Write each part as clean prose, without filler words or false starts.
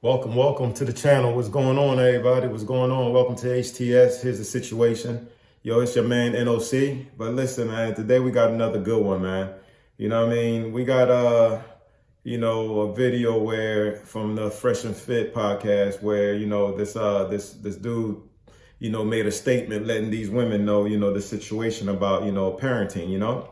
Welcome to the channel. What's going on, everybody? What's going on? Welcome to HTS. Here's the situation. Yo, it's your man NOC. But listen, man, today we got another good one, man. You know what I mean? We got a video where from the Fresh and Fit podcast where, this dude, made a statement letting these women know, the situation about, parenting,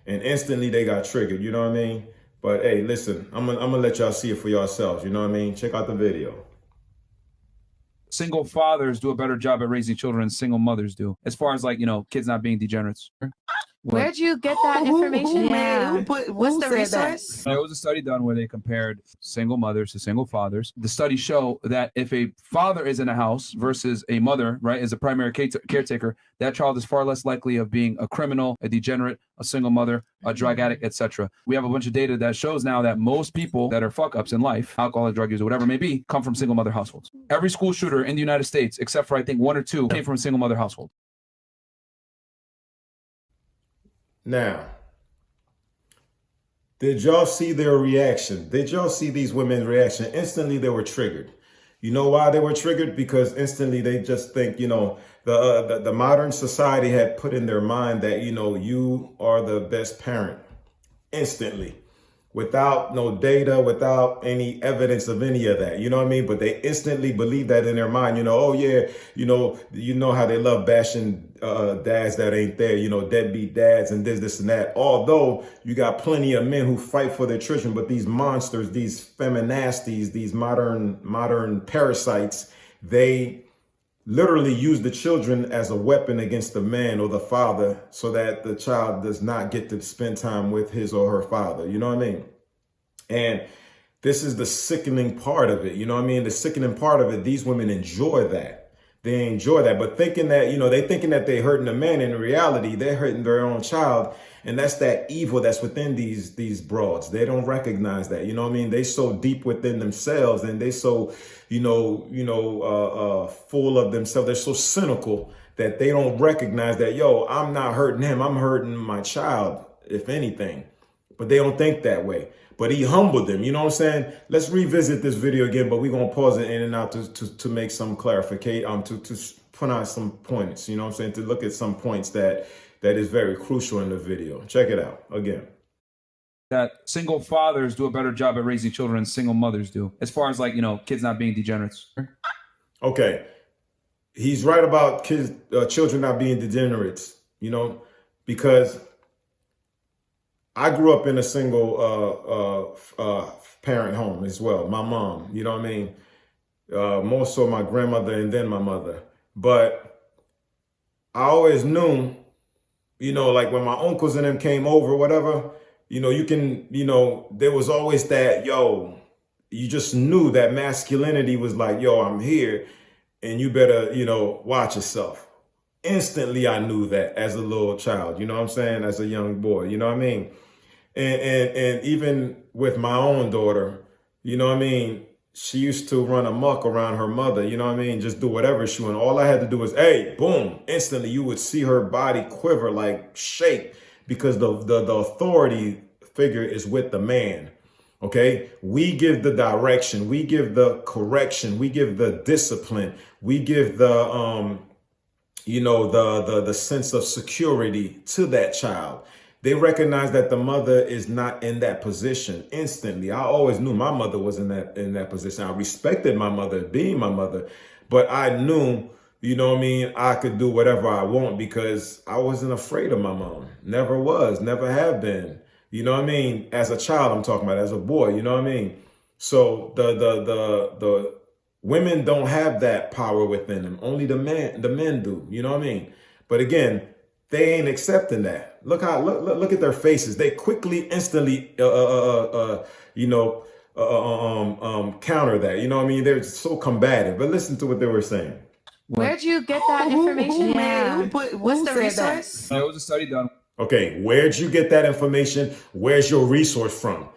and instantly they got triggered, you know what I mean? But hey, listen, I'm gonna let y'all see it for yourselves. You know what I mean? Check out the video. Single fathers do a better job at raising children than single mothers do, as far as kids not being degenerates. Where'd you get that information? What's the resource? There was a study done where they compared single mothers to single fathers. The studies show that if a father is in a house versus a mother, right, is a primary caretaker, that child is far less likely of being a criminal, a degenerate, a single mother, a drug addict, etc. We have a bunch of data that shows now that most people that are fuck-ups in life, alcoholic, drug users, whatever it may be, come from single mother households. Every school shooter in the United States, except for I think one or two, came from a single mother household. Now, did y'all see their reaction? Did y'all see these women's reaction? Instantly, they were triggered. You know why they were triggered? Because instantly they just think, the modern society had put in their mind that, you are the best parent instantly. Without no data, without any evidence of any of that, you know what I mean? But they instantly believe that in their mind, oh yeah, you know how they love bashing dads that ain't there, deadbeat dads and this and that. Although you got plenty of men who fight for their children, but these monsters, these feminasties, these modern parasites, they literally use the children as a weapon against the man or the father so that the child does not get to spend time with his or her father. You know what I mean? And this is the sickening part of it. You know what I mean? The sickening part of it, these women enjoy that. They enjoy that. But thinking that, they thinking that they're hurting the man, in reality, they're hurting their own child. And that's that evil that's within these broads. They don't recognize that. You know what I mean? They so deep within themselves and they so, full of themselves. They're so cynical that they don't recognize that, I'm not hurting him. I'm hurting my child, if anything. But they don't think that way. But he humbled them. You know what I'm saying? Let's revisit this video again, but we're going to pause it in and out to make some clarification, to put out some points, you know what I'm saying? To look at some points that is very crucial in the video. Check it out again. That single fathers do a better job at raising children than single mothers do, as far as kids not being degenerates. Okay. He's right about children not being degenerates, because I grew up in a single parent home as well. My mom, you know what I mean? More so my grandmother and then my mother. But I always knew, like when my uncles and them came over, whatever, there was always that, you just knew that masculinity was like, I'm here and you better, watch yourself. Instantly, I knew that as a little child, you know what I'm saying? As a young boy, you know what I mean? And even with my own daughter, you know what I mean? She used to run amok around her mother, you know what I mean? Just do whatever she wanted. All I had to do was, hey, boom, instantly you would see her body quiver, like shake, because the authority figure is with the man. Okay, we give the direction, we give the correction, we give the discipline, we give the the sense of security to that child. They recognize that the mother is not in that position instantly. I always knew my mother was in that position. I respected my mother being my mother, but I knew, I could do whatever I want because I wasn't afraid of my mom. Never was, never have been. You know what I mean? As a child, I'm talking about as a boy, you know what I mean? So the women don't have that power within them. Only the men do, you know what I mean? But again, they ain't accepting that. Look at their faces. They quickly, instantly, counter that. You know what I mean? They're so combative. But listen to what they were saying. Where'd you get that information? What's the resource? There was a study done. Okay, where'd you get that information? Where's your resource from?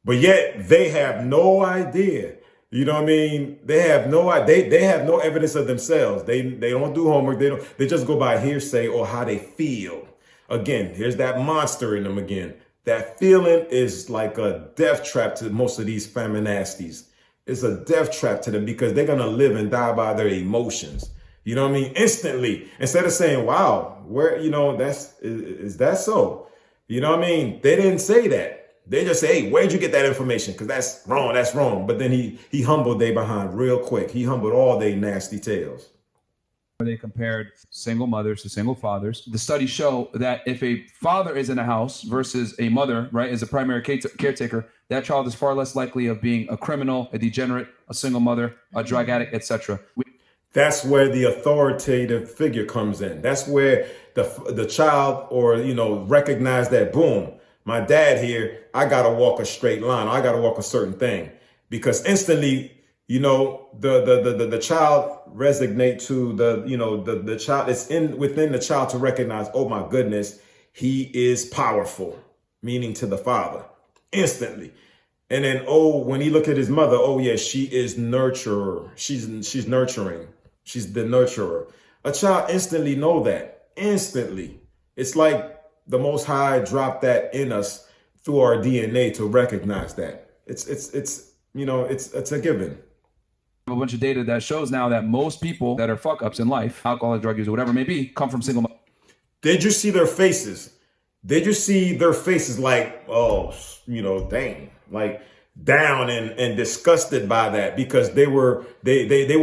But yet they have no idea. You know what I mean? They have no evidence of themselves. They don't do homework. They just go by hearsay or how they feel. Again, here's that monster in them again. That feeling is like a death trap to most of these feminasties. It's a death trap to them because they're going to live and die by their emotions. You know what I mean? Instantly, instead of saying, wow, where, is that so? You know what I mean? They didn't say that. They just say, hey, where'd you get that information? Because that's wrong. That's wrong. But then he humbled they behind real quick. He humbled all they nasty tales. They compared single mothers to single fathers. The studies show that if a father is in a house versus a mother, right, is a primary caretaker, that child is far less likely of being a criminal, a degenerate, a single mother, a drug addict, etc. That's where the authoritative figure comes in. That's where the child recognize that, boom, my dad here, I got to walk a straight line. I got to walk a certain thing, because instantly, the child resonate to the child. It's within the child to recognize, oh my goodness, he is powerful, meaning to the father instantly. And then, when he look at his mother, yeah, she is nurturer. She's nurturing. She's the nurturer. A child instantly know that. Instantly. It's like the Most High dropped that in us through our DNA to recognize that. It's a given. A bunch of data that shows now that most people that are fuck ups in life, alcoholic, drug users, whatever it may be, come from single mothers. Did you see their faces? Did you see their faces like, dang, like down and disgusted by that, because they want to they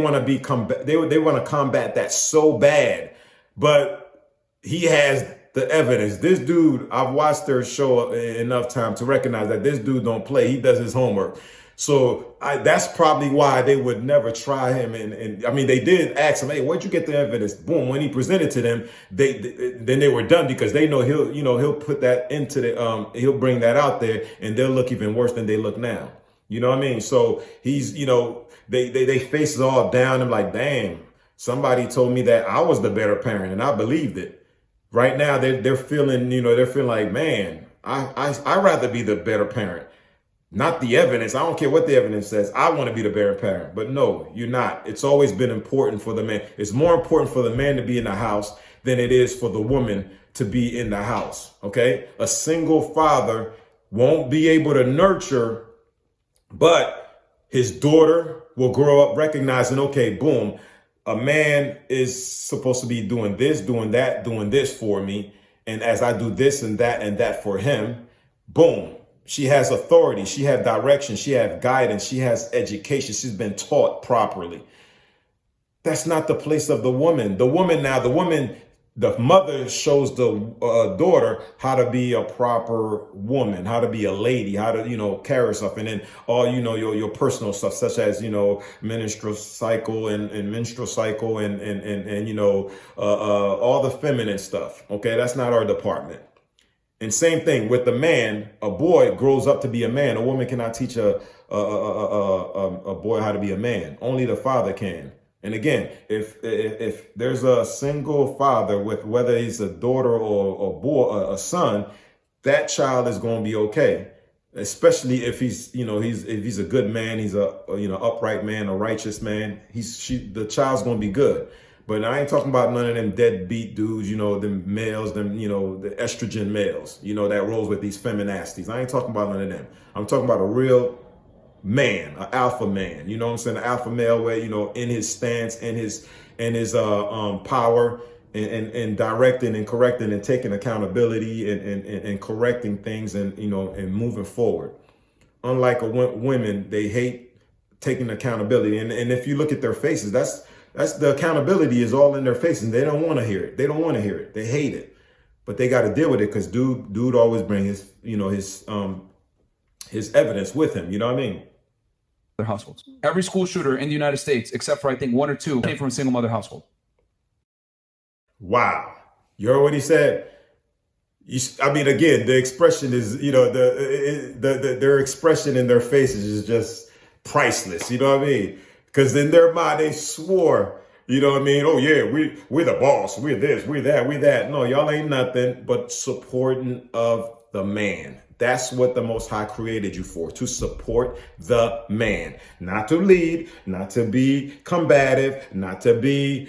want to combat that so bad. But he has the evidence. This dude, I've watched their show enough time to recognize that this dude don't play. He does his homework. So that's probably why they would never try him. And I mean, they did ask him, hey, where'd you get the evidence? Boom. When he presented to them, then they were done, because they know he'll put that into he'll bring that out there, and they'll look even worse than they look now. You know what I mean? So he's, they faces all down. I'm like, damn, somebody told me that I was the better parent, and I believed it. Right now, they're feeling, like, man, I'd rather be the better parent. Not the evidence. I don't care what the evidence says. I want to be the better parent. But no, you're not. It's always been important for the man. It's more important for the man to be in the house than it is for the woman to be in the house. Okay? A single father won't be able to nurture, but his daughter will grow up recognizing, okay, boom, a man is supposed to be doing this, doing that, doing this for me. And as I do this and that for him, boom. She has authority. She has direction. She has guidance. She has education. She's been taught properly. That's not the place of the woman. The mother shows the daughter how to be a proper woman, how to be a lady, how to, carry herself. And then all, your personal stuff, such as, menstrual cycle and menstrual cycle and all the feminine stuff. Okay. That's not our department. And same thing with the man. A boy grows up to be a man. A woman cannot teach a boy how to be a man. Only the father can. And again, if there's a single father, with whether he's a daughter or a boy, a son, that child is going to be okay. Especially if he's a good man, he's a upright man, a righteous man. The child's going to be good. But I ain't talking about none of them deadbeat dudes, them males, the estrogen males, that rolls with these feminasties. I ain't talking about none of them. I'm talking about a real man, an alpha man. You know what I'm saying? An alpha male where, in his stance and his power and directing and correcting and taking accountability and correcting things and moving forward. Unlike women, they hate taking accountability. And if you look at their faces, that's the accountability is all in their faces. They don't want to hear it. They don't want to hear it. They hate it, but they got to deal with it, because dude always bring his evidence with him. You know what I mean? Their households. Every school shooter in the United States, except for I think one or two, came from a single mother household. Wow. You heard what he said? Again, the expression is, their expression in their faces is just priceless. You know what I mean? Because in their mind, they swore, you know what I mean? Oh, yeah, we're the boss. We're this, we're that, we're that. No, y'all ain't nothing but supporting of the man. That's what the Most High created you for, to support the man, not to lead, not to be combative, not to be,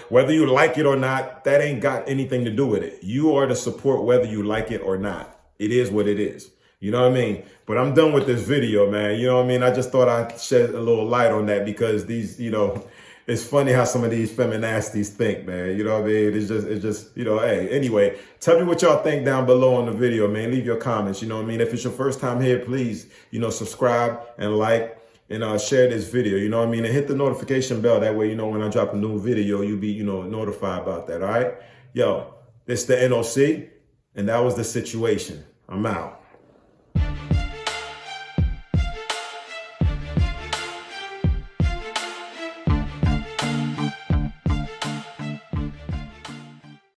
whether you like it or not, that ain't got anything to do with it. You are to support whether you like it or not. It is what it is. You know what I mean? But I'm done with this video, man. You know what I mean? I just thought I'd shed a little light on that because these, you know, it's funny how some of these feminasties think, man. You know what I mean? It's just, you know, hey, anyway, tell me what y'all think down below on the video, man. Leave your comments. You know what I mean? If it's your first time here, please, you know, subscribe and like and share this video. You know what I mean? And hit the notification bell. That way, you know, when I drop a new video, you'll be, you know, notified about that. All right? Yo, this is the NOC, and that was the situation. I'm out.